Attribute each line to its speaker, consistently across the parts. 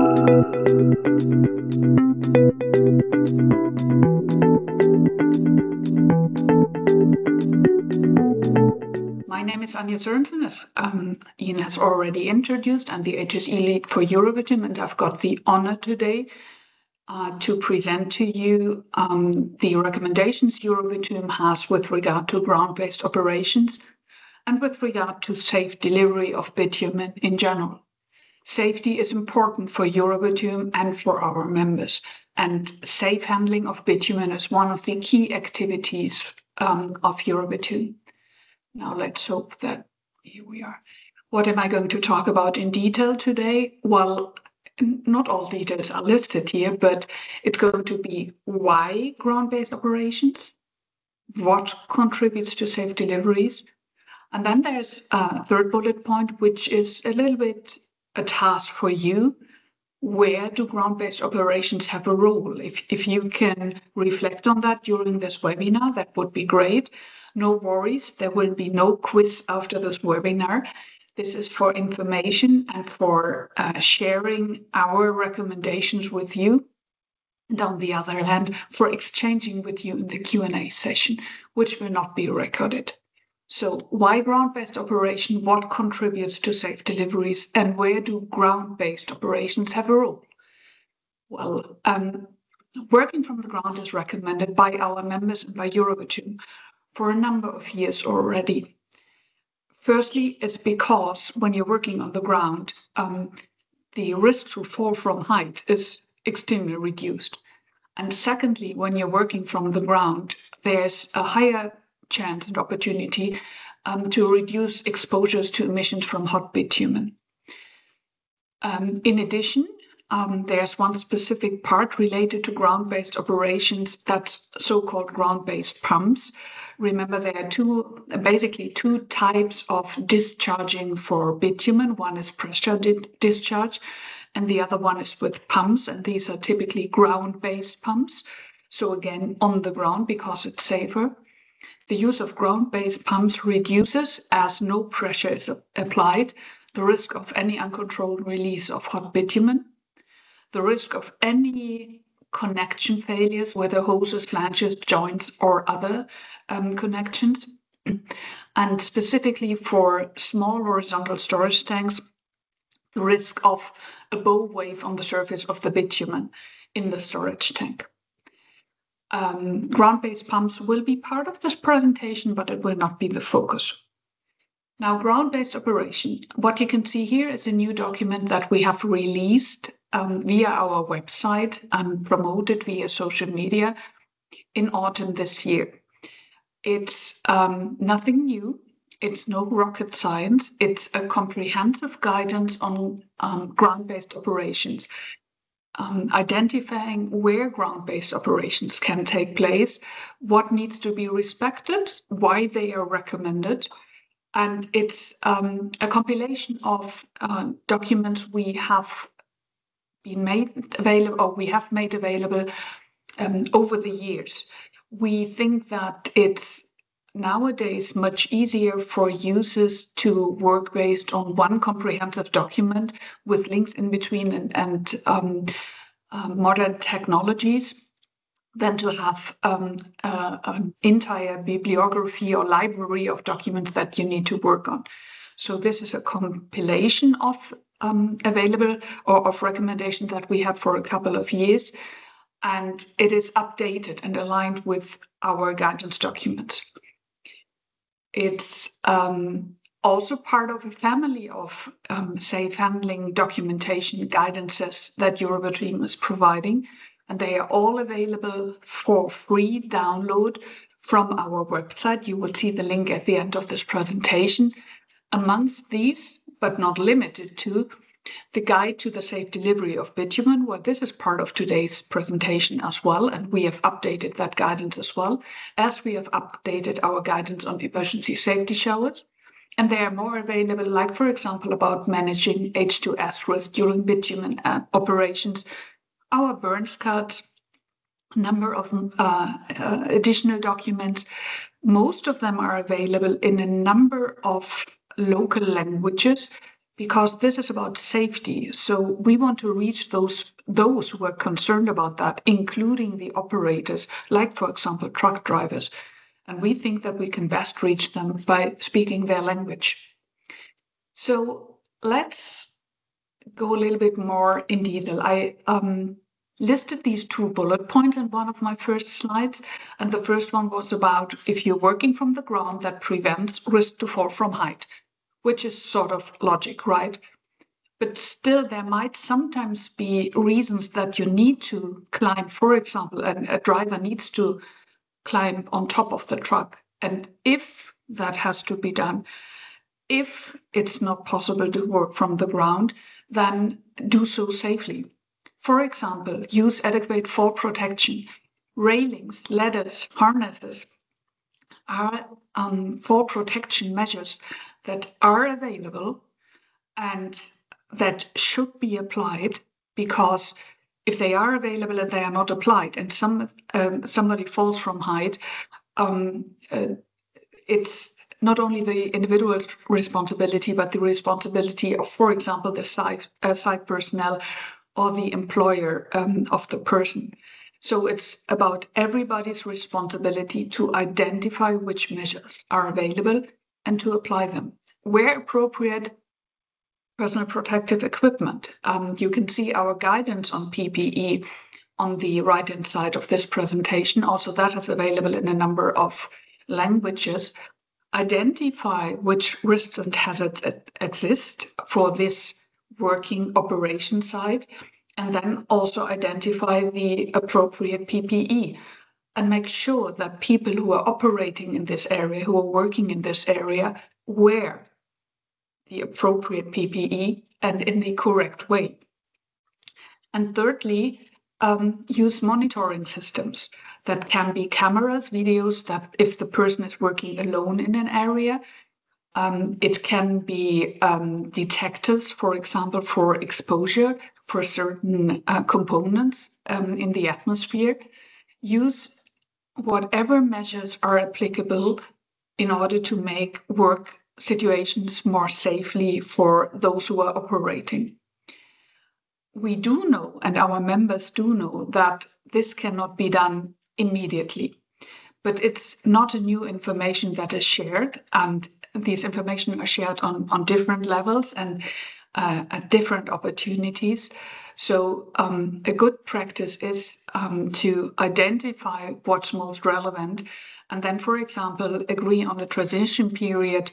Speaker 1: My name is Anja Sørensen, as Ian has already introduced. I'm the HSE lead for Eurobitumen, and I've got the honor today to present to you the recommendations Eurobitumen has with regard to ground-based operations and with regard to safe delivery of bitumen in general. Safety is important for Eurobitumen and for our members, and safe handling of bitumen is one of the key activities of Eurobitumen. Now let's hope that here we are. What am I going to talk about in detail today? Well, not all details are listed here, but it's going to be why ground-based operations, what contributes to safe deliveries, and then there's a third bullet point, which is a little bit a task for you. Where do ground-based operations have a role? If you can reflect on that during this webinar, that would be great. No worries, there will be no quiz after this webinar. This is for information and for sharing our recommendations with you. And on the other hand, for exchanging with you in the Q&A session, which will not be recorded. So why ground-based operation? What contributes to safe deliveries? And where do ground-based operations have a role? Well, working from the ground is recommended by our members and by Eurobitumen for a number of years already. Firstly, it's because when you're working on the ground, the risk to fall from height is extremely reduced. And secondly, when you're working from the ground, there's a higher chance and opportunity to reduce exposures to emissions from hot bitumen. In addition, there's one specific part related to ground-based operations, that's so-called ground-based pumps. Remember, there are basically two types of discharging for bitumen. One is pressure discharge, and the other one is with pumps, and these are typically ground-based pumps. So again, on the ground because it's safer. The use of ground-based pumps reduces, as no pressure is applied, the risk of any uncontrolled release of hot bitumen, the risk of any connection failures, whether hoses, flanges, joints, or other connections. And specifically for small horizontal storage tanks, the risk of a bow wave on the surface of the bitumen in the storage tank. Ground-based pumps will be part of this presentation, but it will not be the focus. Now, ground-based operation, what you can see here is a new document that we have released via our website and promoted via social media in autumn this year. It's nothing new. It's no rocket science. It's a comprehensive guidance on ground-based operations. Identifying where ground-based operations can take place, what needs to be respected, why they are recommended. And it's a compilation of documents we have been made available, or we have made available over the years. We think that it's nowadays much easier for users to work based on one comprehensive document with links in between and modern technologies than to have an entire bibliography or library of documents that you need to work on. So this is a compilation of available or of recommendations that we had for a couple of years, and it is updated and aligned with our guidance documents. It's also part of a family of safe handling documentation guidances that Eurobitumen is providing, and they are all available for free download from our website. You will see the link at the end of this presentation. Amongst these, but not limited to, the guide to the safe delivery of bitumen, well, this is part of today's presentation as well, and we have updated that guidance as well, as we have updated our guidance on emergency safety showers. And there are more available, like, for example, about managing H2S risk during bitumen operations, our burns cards, number of additional documents. Most of them are available in a number of local languages. because this is about safety. So we want to reach those who are concerned about that, including the operators, like, for example, truck drivers. And we think that we can best reach them by speaking their language. So let's go a little bit more in detail. I listed these 2 bullet points in one of my first slides. And the first one was about if you're working from the ground, that prevents risk to fall from height, which is sort of logic, right? But still, there might sometimes be reasons that you need to climb. For example, a driver needs to climb on top of the truck. And if that has to be done, if it's not possible to work from the ground, then do so safely. For example, use adequate fall protection. Railings, ladders, harnesses are fall protection measures that are available and that should be applied, because if they are available and they are not applied and somebody falls from height, it's not only the individual's responsibility, but the responsibility of, for example, the site personnel or the employer of the person. So it's about everybody's responsibility to identify which measures are available and to apply them. Where appropriate, personal protective equipment. You can see our guidance on PPE on the right-hand side of this presentation. Also, that is available in a number of languages. Identify which risks and hazards exist for this working operation site, and then also identify the appropriate PPE and make sure that people who are operating in this area, who are working in this area, wear the appropriate PPE and in the correct way. And thirdly, use monitoring systems. That can be cameras, videos, that if the person is working alone in an area. It can be detectors, for example, for exposure for certain components in the atmosphere. Use whatever measures are applicable in order to make work situations more safely for those who are operating. We do know, and our members do know, that this cannot be done immediately, but it's not a new information that is shared, and these information are shared on different levels and at different opportunities. So a good practice is to identify what's most relevant, and then, for example, agree on a transition period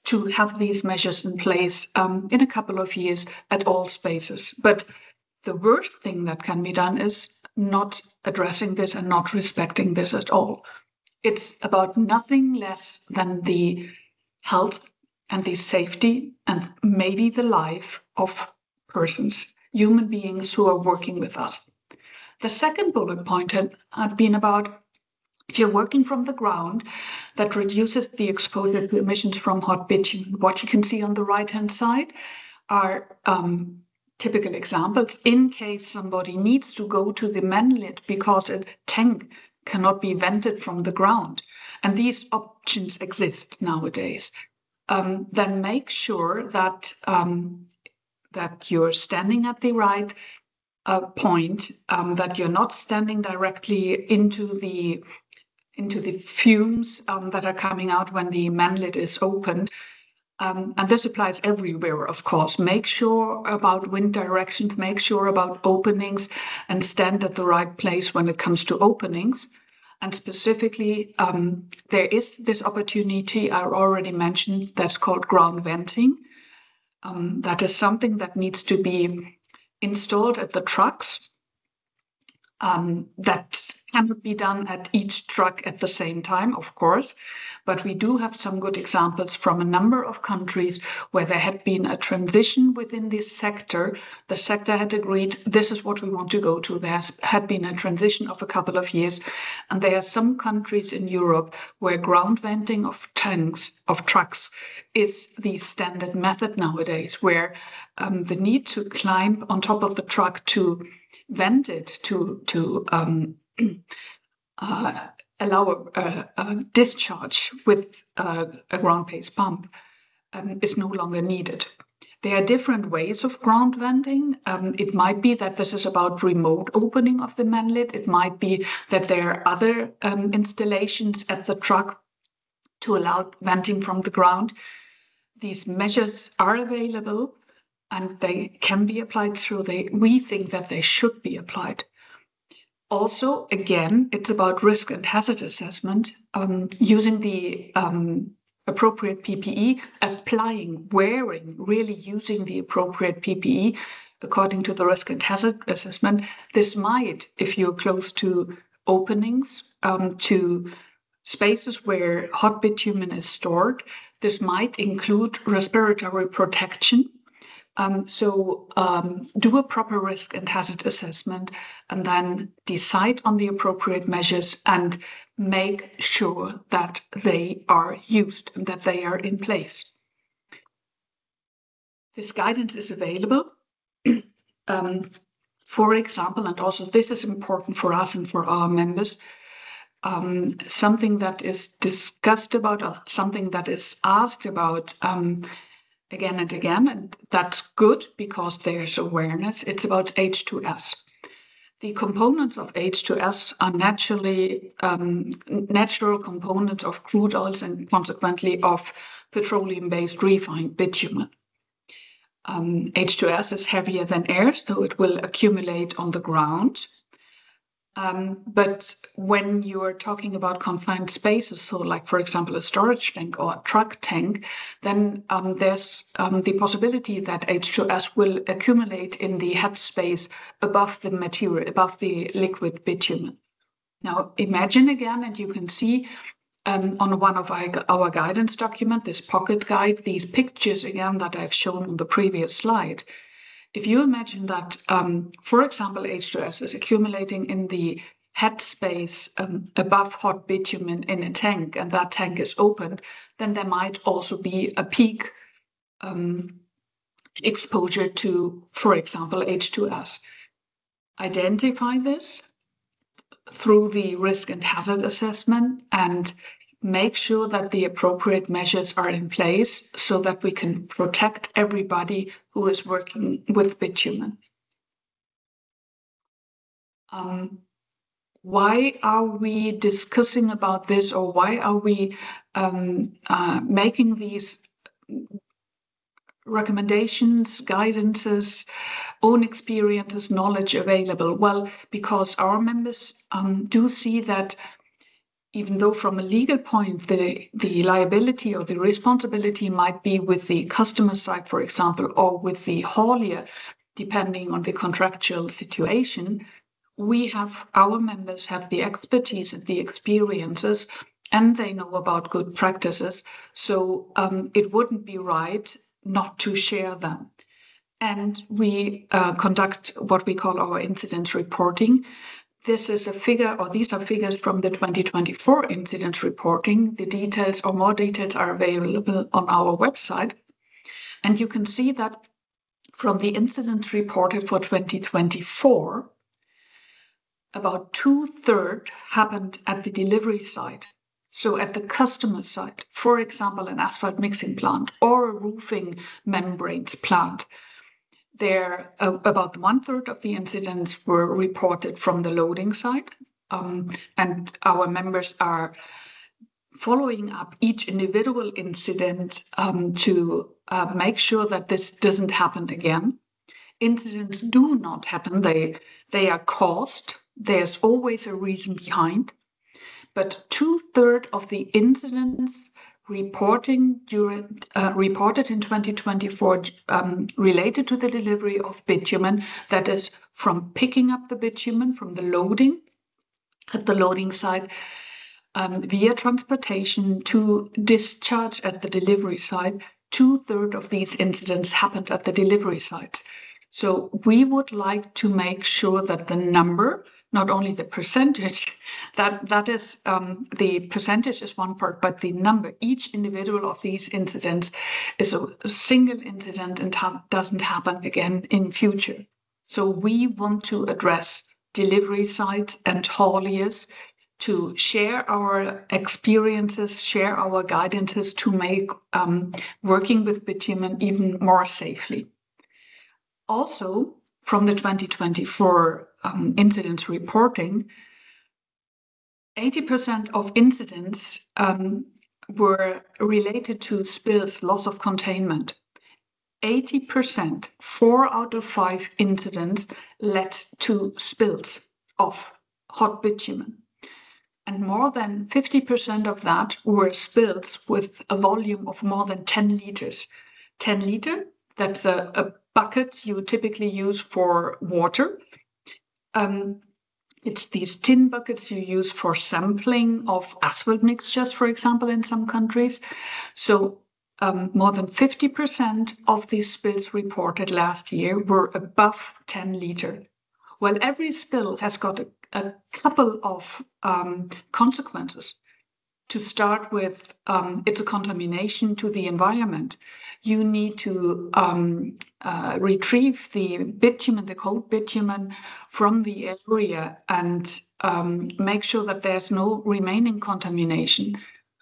Speaker 1: to have these measures in place in a couple of years at all spaces. But the worst thing that can be done is not addressing this and not respecting this at all. It's about nothing less than the health and the safety and maybe the life of persons, human beings who are working with us. The second bullet point had been about if you're working from the ground, that reduces the exposure to emissions from hot bitumen. What you can see on the right-hand side are typical examples in case somebody needs to go to the manlet because a tank cannot be vented from the ground. And these options exist nowadays. Then make sure that that you're standing at the right point, that you're not standing directly into the fumes that are coming out when the manlet is opened. And this applies everywhere, of course. Make sure about wind directions, make sure about openings, and stand at the right place when it comes to openings. And specifically, there is this opportunity I already mentioned that's called ground venting. That is something that needs to be installed at the trucks. That cannot be done at each truck at the same time, of course, but we do have some good examples from a number of countries where there had been a transition within this sector. The sector had agreed, this is what we want to go to. There had been a transition of a couple of years, and there are some countries in Europe where ground venting of trucks is the standard method nowadays, where the need to climb on top of the truck to vent it, to allow a discharge with a ground-based pump is no longer needed. There are different ways of ground venting. It might be that this is about remote opening of the manlet. It might be that there are other installations at the truck to allow venting from the ground. These measures are available and they can be applied, so we think that they should be applied. Also, again, it's about risk and hazard assessment, using the appropriate PPE, wearing, really using the appropriate PPE according to the risk and hazard assessment. This might, if you're close to openings, to spaces where hot bitumen is stored, this might include respiratory protection. Do a proper risk and hazard assessment and then decide on the appropriate measures and make sure that they are used and that they are in place. This guidance is available. For example, and also this is important for us and for our members, something that is discussed about or something that is asked about again and again, and that's good because there's awareness. It's about H2S. The components of H2S are natural components of crude oils and consequently of petroleum-based refined bitumen. H2S is heavier than air, so it will accumulate on the ground. But when you are talking about confined spaces, so like, for example, a storage tank or a truck tank, then there's the possibility that H2S will accumulate in the headspace above the material, above the liquid bitumen. Now, imagine again, and you can see on one of our guidance document, this pocket guide, these pictures again that I've shown on the previous slide. If you imagine that, for example, H2S is accumulating in the headspace above hot bitumen in a tank, and that tank is opened, then there might also be a peak exposure to, for example, H2S. Identify this through the risk and hazard assessment and make sure that the appropriate measures are in place so that we can protect everybody who is working with bitumen. Why are we discussing about this, or why are we making these recommendations, guidances, own experiences, knowledge available? Well, because our members do see that even though from a legal point, the liability or the responsibility might be with the customer side, for example, or with the haulier, depending on the contractual situation, our members have the expertise and the experiences, and they know about good practices. So it wouldn't be right not to share them. And we conduct what we call our incident reporting. This is a figure, or these are figures from the 2024 incident reporting. The details or more details are available on our website. And you can see that from the incidents reported for 2024, about 2/3 happened at the delivery site. So at the customer side, for example, an asphalt mixing plant or a roofing membranes plant. There, about 1/3 of the incidents were reported from the loading side, and our members are following up each individual incident to make sure that this doesn't happen again. Incidents do not happen, they are caused. There's always a reason behind, but 2/3 of the incidents reported in 2024 related to the delivery of bitumen, that is from picking up the bitumen from the loading at the loading site via transportation to discharge at the delivery site. 2/3 of these incidents happened at the delivery site. So we would like to make sure that the number, not only the percentage, that is the percentage is one part, but the number, each individual of these incidents is a single incident and doesn't happen again in future. So we want to address delivery sites and hauliers to share our experiences, share our guidances to make working with bitumen even more safely. Also, from the 2024 incidents reporting, 80% of incidents were related to spills, loss of containment. 80%, 4 out of 5 incidents led to spills of hot bitumen. And more than 50% of that were spills with a volume of more than 10 liters. 10 liter, that's a bucket you typically use for water. It's these tin buckets you use for sampling of asphalt mixtures, for example, in some countries. So more than 50% of these spills reported last year were above 10 liter. Well, every spill has got a couple of consequences. To start with, it's a contamination to the environment. You need to retrieve the bitumen, the cold bitumen, from the area and make sure that there's no remaining contamination.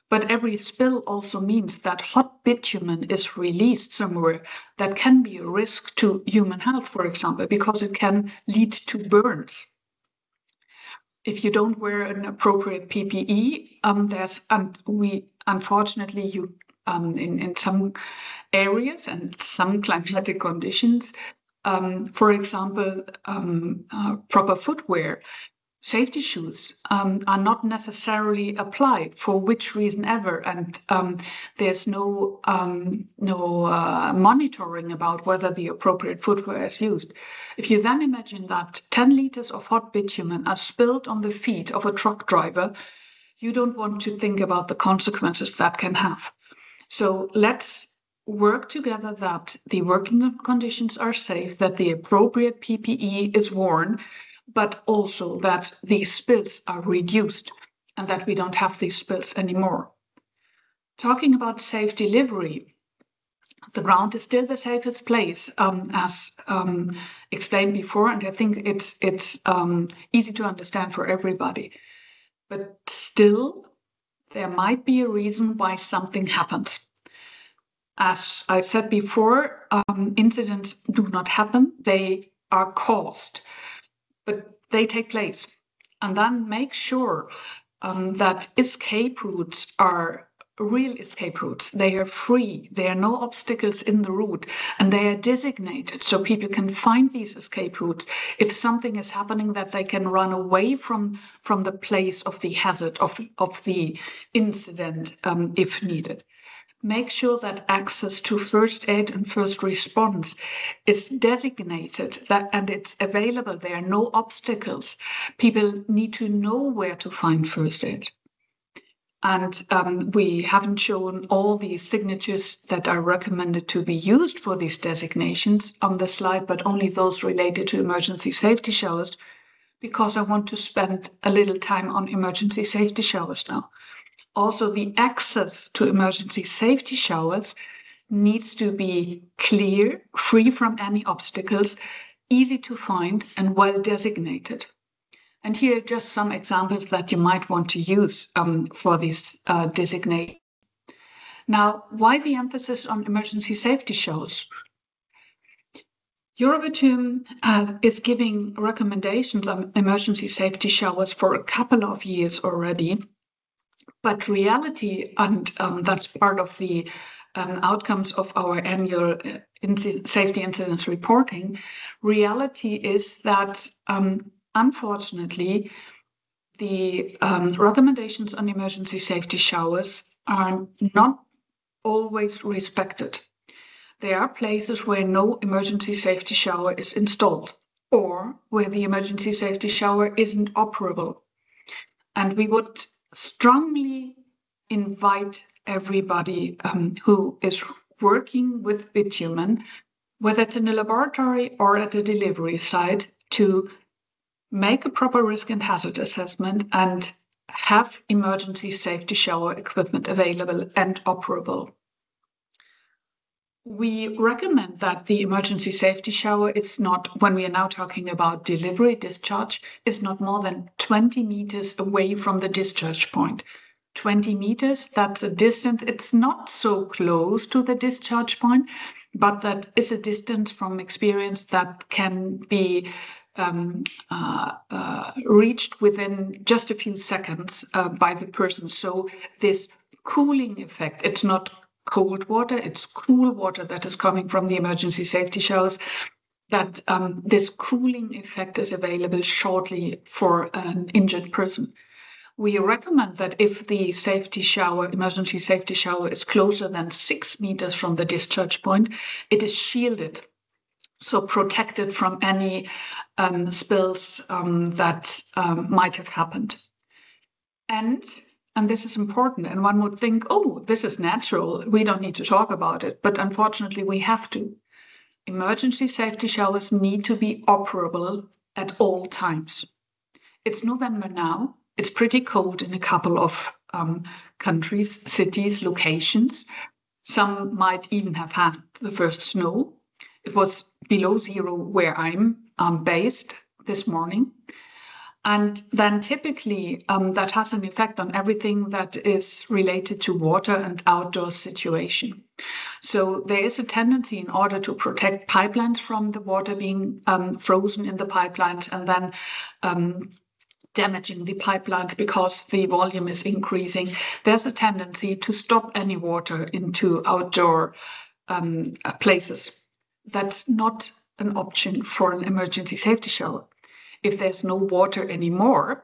Speaker 1: But every spill also means that hot bitumen is released somewhere that can be a risk to human health, for example, because it can lead to burns. If you don't wear an appropriate PPE, unfortunately, in some areas and some climatic conditions, for example, proper footwear, safety shoes are not necessarily applied for which reason ever, and there's no monitoring about whether the appropriate footwear is used. If you then imagine that 10 liters of hot bitumen are spilled on the feet of a truck driver, you don't want to think about the consequences that can have. So let's work together that the working conditions are safe, that the appropriate PPE is worn, but also that these spills are reduced and that we don't have these spills anymore. Talking about safe delivery, the ground is still the safest place, as explained before, and I think it's easy to understand for everybody. But still, there might be a reason why something happens. As I said before, incidents do not happen, they are caused. But they take place. And then make sure that escape routes are real escape routes. They are free. There are no obstacles in the route, and they are designated so people can find these escape routes. If something is happening, that they can run away from the place of the hazard, of the incident, if needed. Make sure that access to first aid and first response is designated and it's available. There are no obstacles. People need to know where to find first aid. And we haven't shown all the signatures that are recommended to be used for these designations on the slide, but only those related to emergency safety showers, because I want to spend a little time on emergency safety showers now. Also, the access to emergency safety showers needs to be clear, free from any obstacles, easy to find, and well designated. And here are just some examples that you might want to use for this designation. Now, why the emphasis on emergency safety showers? Eurovitum is giving recommendations on emergency safety showers for a couple of years already. But reality, and that's part of the outcomes of our annual safety incidents reporting, reality is that unfortunately, the recommendations on emergency safety showers are not always respected. There are places where no emergency safety shower is installed, or where the emergency safety shower isn't operable. And we would strongly invite everybody who is working with bitumen, whether it's in a laboratory or at a delivery site, to make a proper risk and hazard assessment and have emergency safety shower equipment available and operable. We recommend that the emergency safety shower is not, when we are now talking about delivery discharge, is not more than 20 meters away from the discharge point. 20 meters, that's a distance. It's not so close to the discharge point, but that is a distance from experience that can be reached within just a few seconds by the person. So this cooling effect, it's not cold water, it's cool water that is coming from the emergency safety showers, that this cooling effect is available shortly for an injured person. We recommend that if the safety shower, emergency safety shower, is closer than 6 meters from the discharge point, it is shielded, so protected from any spills that might have happened. And this is important, and one would think, oh, this is natural, we don't need to talk about it, but unfortunately we have to. Emergency safety showers need to be operable at all times. It's November now, it's pretty cold in a couple of countries, cities, locations. Some might even have had the first snow. It was below zero where I'm based this morning. And then typically that has an effect on everything that is related to water and outdoor situation. So there is a tendency, in order to protect pipelines from the water being frozen in the pipelines and then damaging the pipelines because the volume is increasing, there's a tendency to stop any water into outdoor places. That's not an option for an emergency safety shower. If there's no water anymore,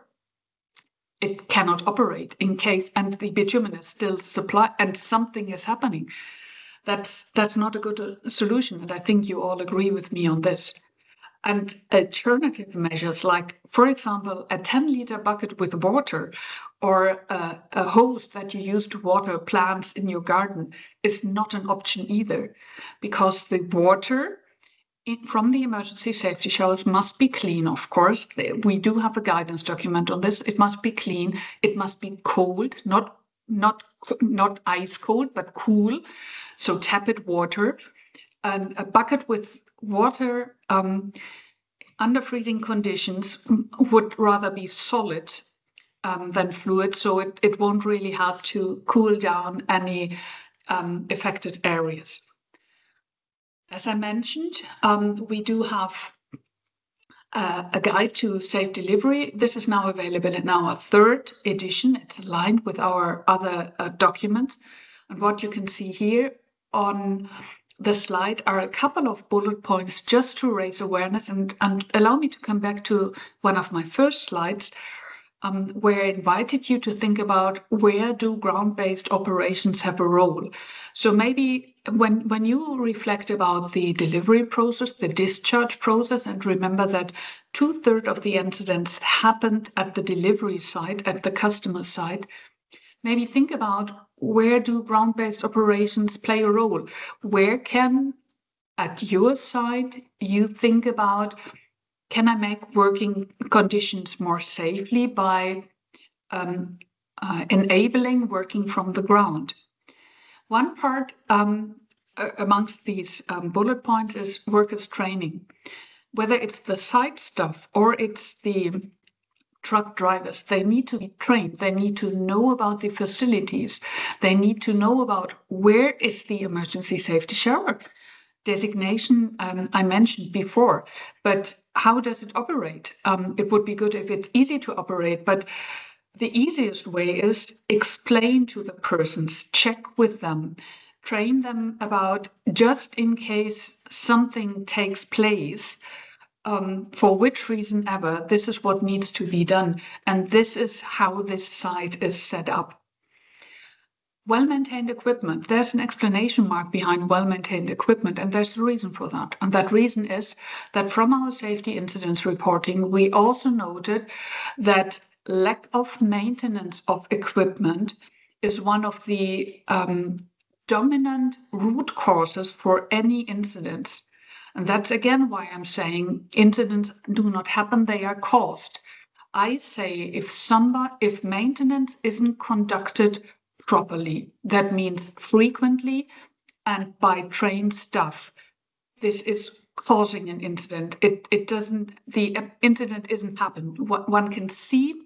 Speaker 1: it cannot operate in case, and the bitumen is still supplied and something is happening. That's not a good solution, and I think you all agree with me on this. And alternative measures, like, for example, a 10-liter bucket with water or a hose that you use to water plants in your garden, is not an option either, because the water from the emergency safety showers must be clean, of course. We do have a guidance document on this. It must be clean. It must be cold, not ice cold, but cool. So tepid water. And a bucket with water under freezing conditions would rather be solid than fluid, so it won't really help to cool down any affected areas. As I mentioned, we do have a guide to safe delivery. This is now available in our 3rd edition. It's aligned with our other documents. And what you can see here on the slide are a couple of bullet points just to raise awareness, and allow me to come back to one of my first slides, where I invited you to think about, where do ground-based operations have a role? So maybe when you reflect about the delivery process, the discharge process, and remember that 2/3 of the incidents happened at the delivery site, at the customer site, maybe think about, where do ground-based operations play a role? Where can, at your side, you think about, can I make working conditions more safely by enabling working from the ground? One part amongst these bullet points is workers' training. Whether it's the site staff or it's the truck drivers, they need to be trained. They need to know about the facilities. They need to know about, where is the emergency safety shower designation I mentioned before, but how does it operate? It would be good if it's easy to operate, but the easiest way is explain to the persons, check with them, train them about, just in case something takes place, for which reason ever, this is what needs to be done, and this is how this site is set up. Well-maintained equipment, there's an explanation mark behind well-maintained equipment, and there's a reason for that. And that reason is that from our safety incidents reporting, we also noted that lack of maintenance of equipment is one of the dominant root causes for any incidents. And that's again why I'm saying incidents do not happen, they are caused. I say, if maintenance isn't conducted properly, that means frequently and by trained staff, this is causing an incident. The incident isn't happened. One can see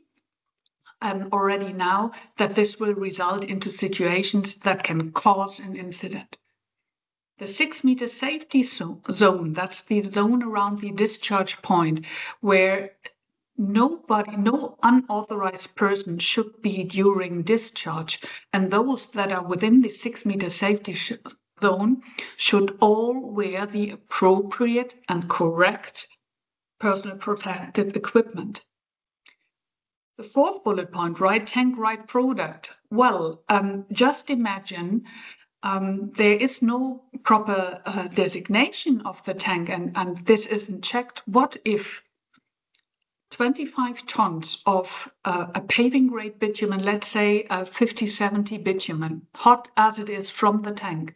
Speaker 1: already now that this will result into situations that can cause an incident. The 6-meter safety zone, that's the zone around the discharge point where no unauthorized person should be during discharge. And those that are within the 6-meter safety zone should all wear the appropriate and correct personal protective equipment. The fourth bullet point, right tank, right product. Well, just imagine there is no proper designation of the tank and this isn't checked. What if 25 tons of a paving grade bitumen, let's say 50-70 bitumen, hot as it is from the tank,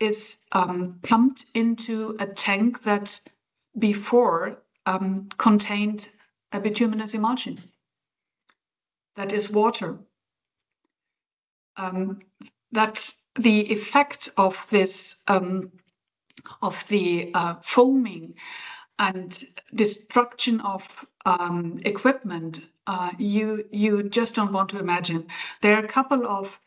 Speaker 1: is pumped into a tank that before contained a bituminous emulsion? That is water. That's the effect of this, of the foaming and destruction of equipment. You just don't want to imagine. There are a couple of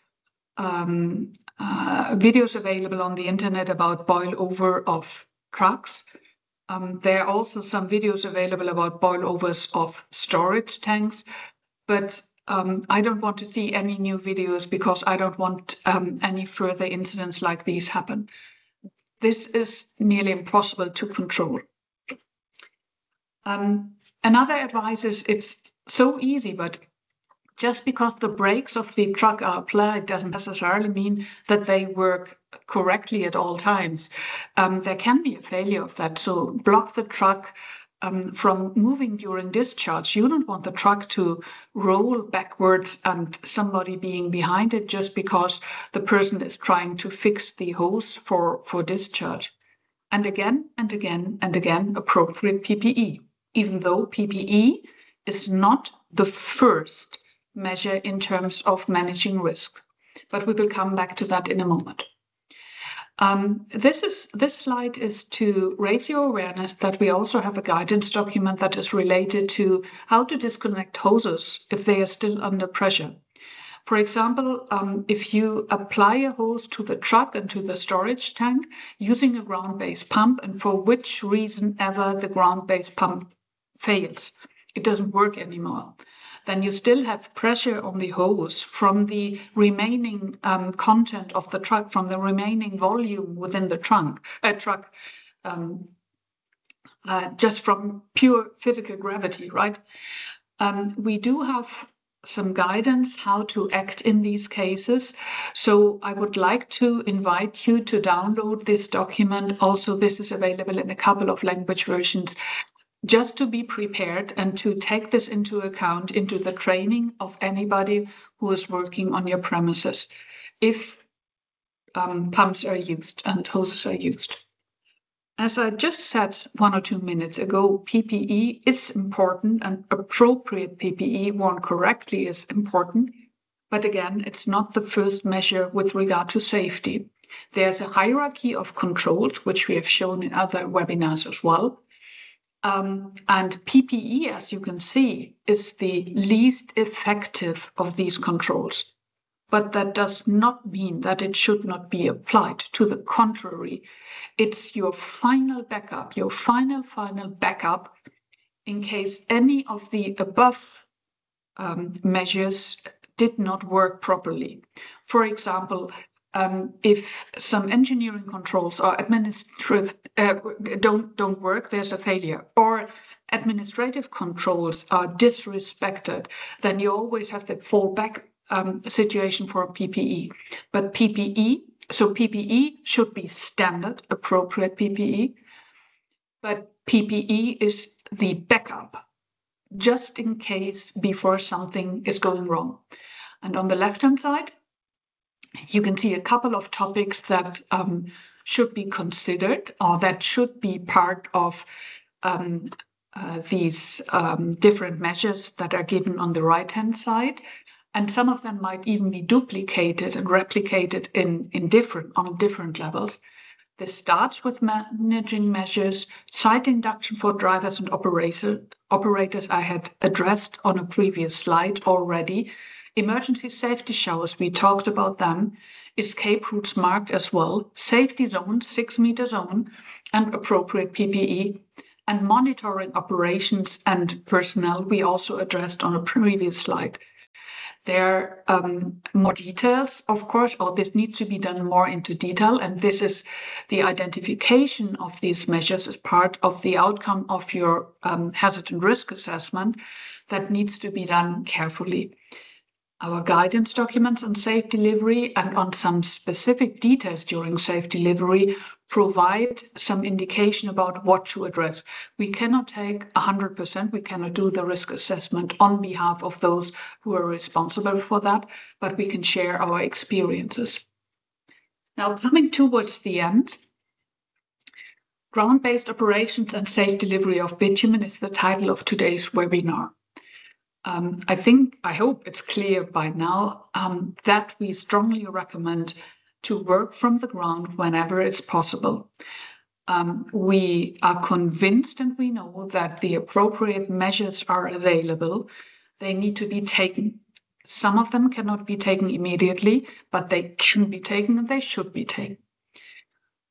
Speaker 1: videos available on the internet about boil over of trucks. There are also some videos available about boil overs of storage tanks, but I don't want to see any new videos because I don't want any further incidents like these happen. This is nearly impossible to control. Another advice is it's so easy, but just because the brakes of the truck are applied doesn't necessarily mean that they work correctly at all times. There can be a failure of that, so block the truck from moving during discharge. You don't want the truck to roll backwards and somebody being behind it just because the person is trying to fix the hose for discharge. And again, and again, and again, appropriate PPE, even though PPE is not the first measure in terms of managing risk. But we will come back to that in a moment. This slide is to raise your awareness that we also have a guidance document that is related to how to disconnect hoses if they are still under pressure. For example, if you apply a hose to the truck and to the storage tank using a ground-based pump, and for which reason ever the ground-based pump fails, it doesn't work anymore, then you still have pressure on the hose from the remaining content of the truck, from the remaining volume within the truck, just from pure physical gravity, right? We do have some guidance how to act in these cases. So I would like to invite you to download this document. Also, this is available in a couple of language versions, just to be prepared and to take this into account into the training of anybody who is working on your premises if pumps are used and hoses are used. As I just said 1 or 2 minutes ago, PPE is important and appropriate PPE worn correctly is important. But again, it's not the first measure with regard to safety. There's a hierarchy of controls, which we have shown in other webinars as well. And PPE, as you can see, is the least effective of these controls. But that does not mean that it should not be applied. To the contrary, it's your final backup, your final backup in case any of the above measures did not work properly. For example, if some engineering controls or administrative don't work, there's a failure, or administrative controls are disrespected, then you always have the fallback situation for PPE. But PPE should be standard, appropriate PPE, but PPE is the backup, just in case before something is going wrong. And on the left-hand side, you can see a couple of topics that should be considered or that should be part of these different measures that are given on the right-hand side. And some of them might even be duplicated and replicated on different levels. This starts with managing measures, site induction for drivers and operators I had addressed on a previous slide already. Emergency safety showers, we talked about them. Escape routes marked as well. Safety zones, 6-meter zone, and appropriate PPE. And monitoring operations and personnel, we also addressed on a previous slide. There are more details, of course, or this needs to be done more into detail, and this is the identification of these measures as part of the outcome of your hazard and risk assessment that needs to be done carefully. Our guidance documents on safe delivery and on some specific details during safe delivery provide some indication about what to address. We cannot take 100%, we cannot do the risk assessment on behalf of those who are responsible for that, but we can share our experiences. Now, coming towards the end, ground-based operations and safe delivery of bitumen is the title of today's webinar. I hope it's clear by now that we strongly recommend to work from the ground whenever it's possible. We are convinced and we know that the appropriate measures are available. They need to be taken. Some of them cannot be taken immediately, but they can be taken and they should be taken.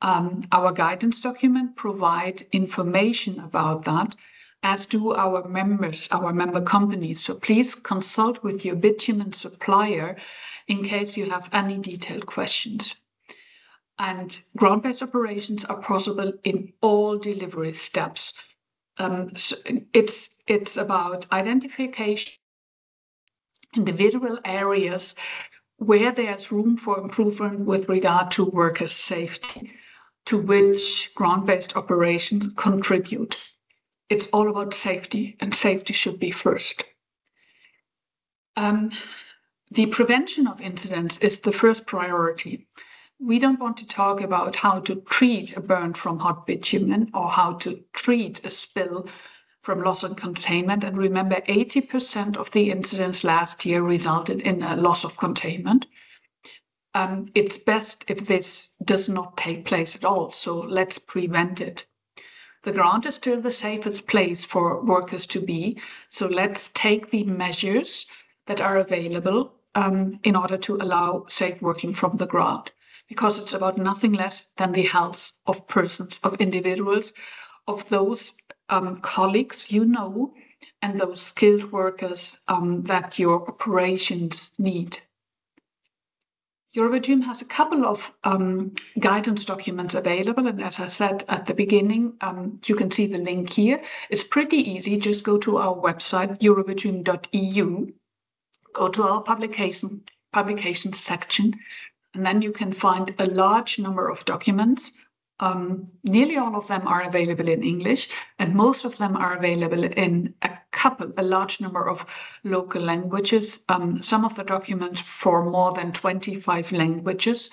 Speaker 1: Our guidance document provides information about that, as do our members, our member companies. So please consult with your bitumen supplier in case you have any detailed questions. And ground-based operations are possible in all delivery steps. So it's about identification, individual areas where there's room for improvement with regard to workers' safety, to which ground-based operations contribute. It's all about safety, and safety should be first. The prevention of incidents is the first priority. We don't want to talk about how to treat a burn from hot bitumen or how to treat a spill from loss of containment. And remember, 80% of the incidents last year resulted in a loss of containment. It's best if this does not take place at all, so let's prevent it. The ground is still the safest place for workers to be, so let's take the measures that are available in order to allow safe working from the ground, because it's about nothing less than the health of persons, of individuals, of those colleagues you know, and those skilled workers that your operations need. Eurobitumen has a couple of guidance documents available, and as I said at the beginning, you can see the link here. It's pretty easy. Just go to our website, eurobitumen.eu, go to our publications section, and then you can find a large number of documents. Nearly all of them are available in English, and most of them are available in a large number of local languages, some of the documents for more than 25 languages.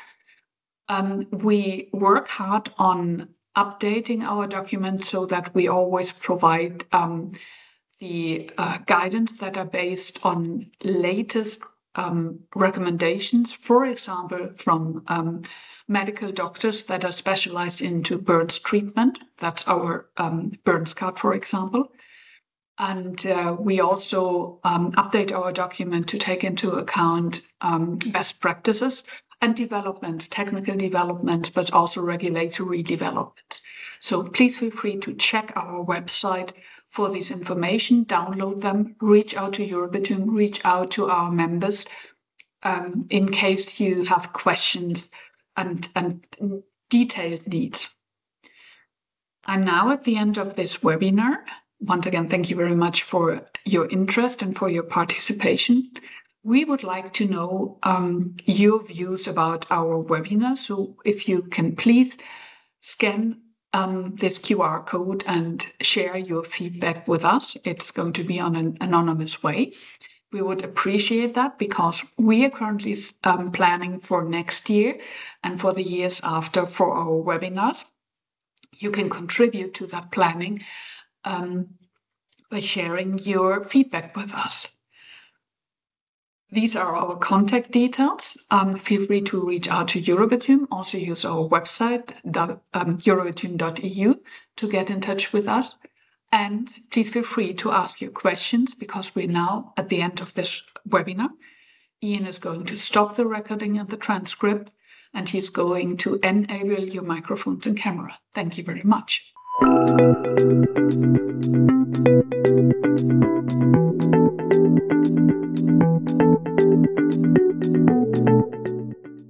Speaker 1: We work hard on updating our documents so that we always provide the guidance that are based on latest recommendations, for example, from medical doctors that are specialized into burns treatment. That's our burns card, for example. And we also update our document to take into account best practices and developments, technical developments, but also regulatory developments. So please feel free to check our website for this information, download them, reach out to Eurobitumen, reach out to our members in case you have questions and detailed needs. I'm now at the end of this webinar. Once again, thank you very much for your interest and for your participation. We would like to know your views about our webinar. So if you can please scan this QR code and share your feedback with us. It's going to be on an anonymous way. We would appreciate that because we are currently planning for next year and for the years after for our webinars. You can contribute to that planning by sharing your feedback with us. These are our contact details. Feel free to reach out to Eurobitumen. Also use our website, eurobitumen.eu, to get in touch with us. And please feel free to ask your questions, because we're now at the end of this webinar. Ian is going to stop the recording and the transcript, and he's going to enable your microphones and camera. Thank you very much.